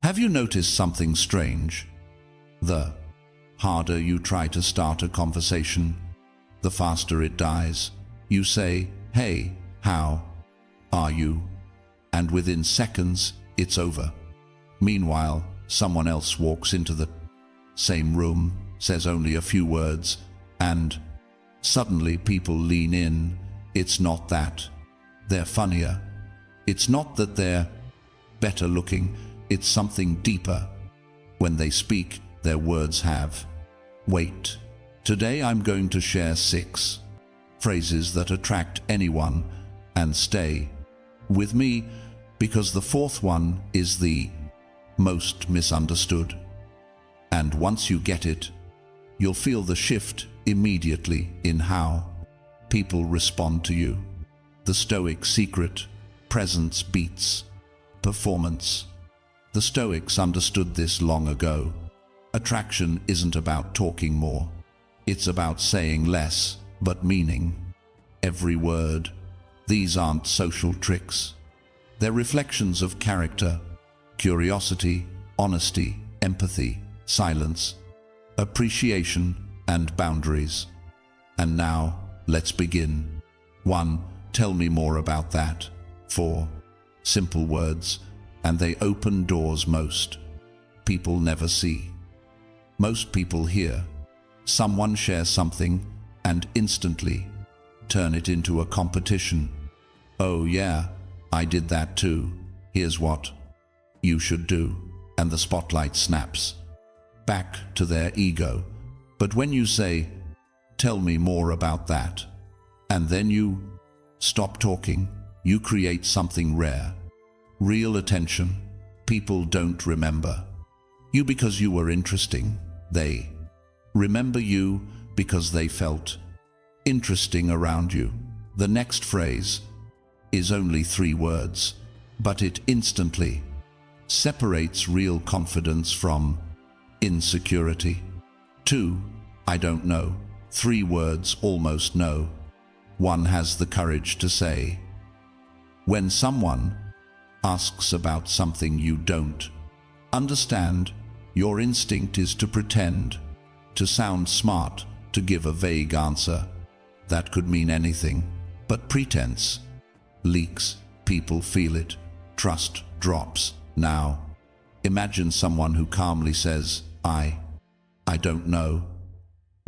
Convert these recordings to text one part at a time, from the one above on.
Have you noticed something strange? The harder you try to start a conversation, the faster it dies. You say, "Hey, how are you?" And within seconds, it's over. Meanwhile, someone else walks into the same room, says only a few words, and suddenly people lean in. It's not that they're funnier. It's not that they're better looking. It's something deeper. When they speak, their words have weight. Today I'm going to share 6 phrases that attract anyone and stay with me, because the 4th one is the most misunderstood. And once you get it, you'll feel the shift immediately in how people respond to you. The Stoic secret: presence beats performance. The Stoics understood this long ago. Attraction isn't about talking more. It's about saying less, but meaning every word. These aren't social tricks. They're reflections of character, curiosity, honesty, empathy, silence, appreciation, and boundaries. And now, let's begin. 1. Tell me more about that. 4. Simple words, and they open doors most people never see. Most people hear. Someone shares something and instantly turn it into a competition. "Oh yeah, I did that too. Here's what you should do." And the spotlight snaps back to their ego. But when you say, "Tell me more about that," and then you stop talking, you create something rare. Real attention. People don't remember you because you were interesting. They remember you because they felt interesting around you. The next phrase is only 3 words, but it instantly separates real confidence from insecurity. 2. I don't know. 3 words, almost no. One has the courage to say, when someone asks about something you don't understand, your instinct is to pretend, to sound smart, to give a vague answer that could mean anything. But pretense leaks. People feel it. Trust drops. Now, imagine someone who calmly says, I don't know.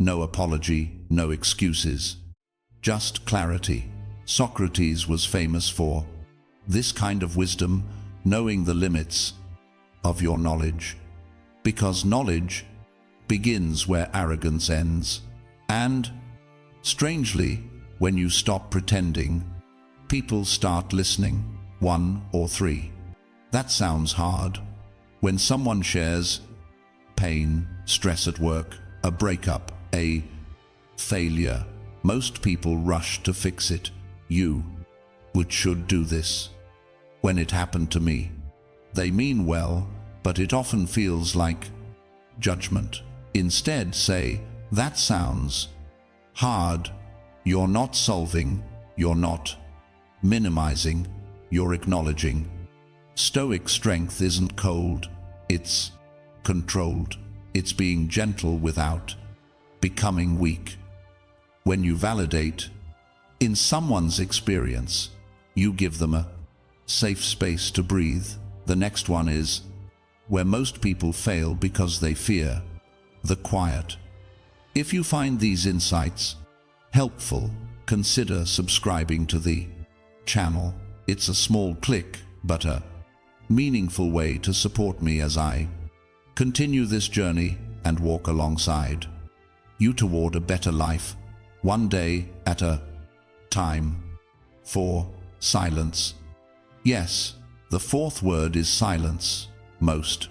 No apology, no excuses. Just clarity. Socrates was famous for this kind of wisdom, knowing the limits of your knowledge. Because knowledge begins where arrogance ends. And, strangely, when you stop pretending, people start listening. 1 or 3. That sounds hard. When someone shares pain, stress at work, a breakup, a failure, most people rush to fix it. You should do this. When it happened to me, they mean well, but it often feels like judgment. Instead, say, that sounds hard. You're not solving, you're not minimizing, you're acknowledging. Stoic strength isn't cold, it's controlled. It's being gentle without becoming weak. When you validate in someone's experience, you give them a safe space to breathe. The next one is where most people fail because they fear the quiet. If you find these insights helpful, consider subscribing to the channel. It's a small click, but a meaningful way to support me as I continue this journey and walk alongside you toward a better life, one day at a time. 4. Silence. Yes, the 4th word is silence. Most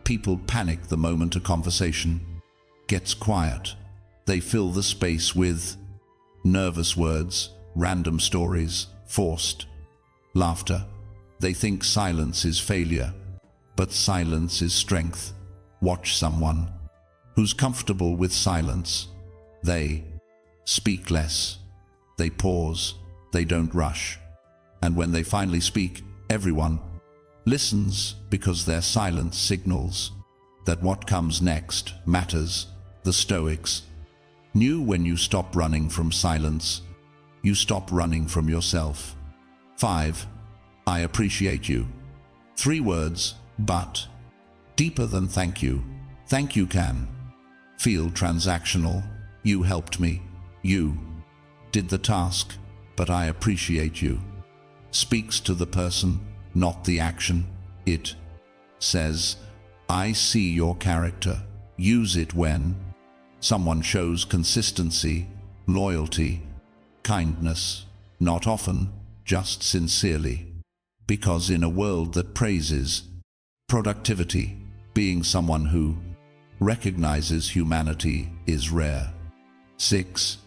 people panic the moment a conversation gets quiet. They fill the space with nervous words, random stories, forced laughter. They think silence is failure, but silence is strength. Watch someone who's comfortable with silence. They speak less. They pause. They don't rush. And when they finally speak, everyone listens because their silence signals that what comes next matters. The Stoics knew when you stop running from silence, you stop running from yourself. 5. I appreciate you. 3 words, but deeper than thank you. Thank you can feel transactional. You helped me. You did the task, but I appreciate you. Speaks to the person, not the action. It says, I see your character. Use it when someone shows consistency, loyalty, kindness, not often, just sincerely. Because in a world that praises productivity, being someone who recognizes humanity is rare. 6.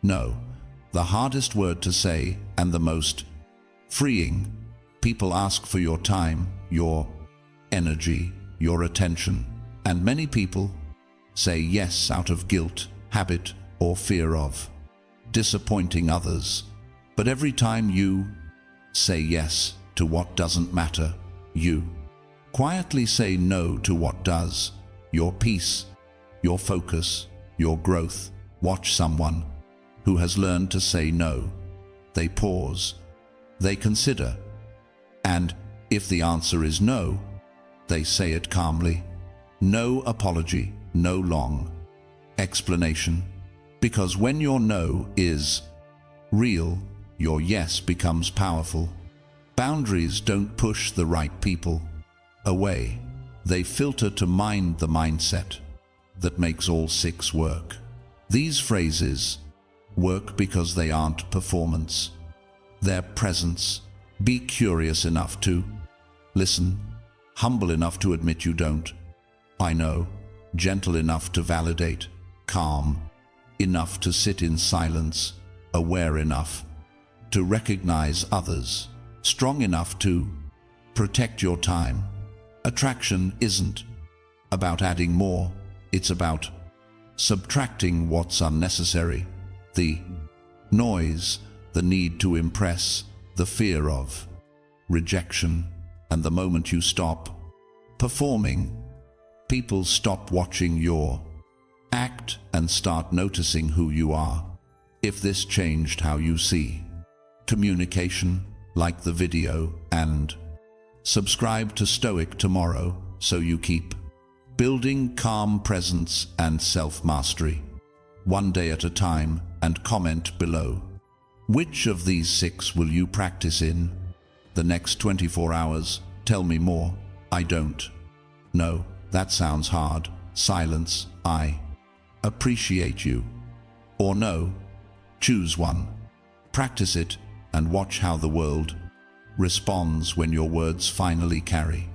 No. The hardest word to say and the most freeing. People ask for your time, your energy, your attention, and many people say yes out of guilt, habit, or fear of disappointing others. But every time you say yes to what doesn't matter, you quietly say no to what does. Your peace, your focus, your growth. Watch someone who has learned to say no. They pause, they consider, and if the answer is no, they say it calmly. No apology, no long explanation. Because when your no is real, your yes becomes powerful. Boundaries don't push the right people away. They filter to mind the mindset that makes all 6 work. These phrases work because they aren't performance. They're presence. Be curious enough to listen, humble enough to admit you don't. I know, gentle enough to validate, calm enough to sit in silence, aware enough to recognize others, strong enough to protect your time. Attraction isn't about adding more, it's about subtracting what's unnecessary. The noise, the need to impress, the fear of rejection, and the moment you stop performing, people stop watching your act and start noticing who you are. If this changed how you see communication, like the video and subscribe to Stoic tomorrow so you keep building calm presence and self-mastery. One day at a time, and comment below. Which of these 6 will you practice in the next 24 hours? Tell me more. I don't know. That sounds hard. Silence. I appreciate you. Or no. Choose one. Practice it and watch how the world responds when your words finally carry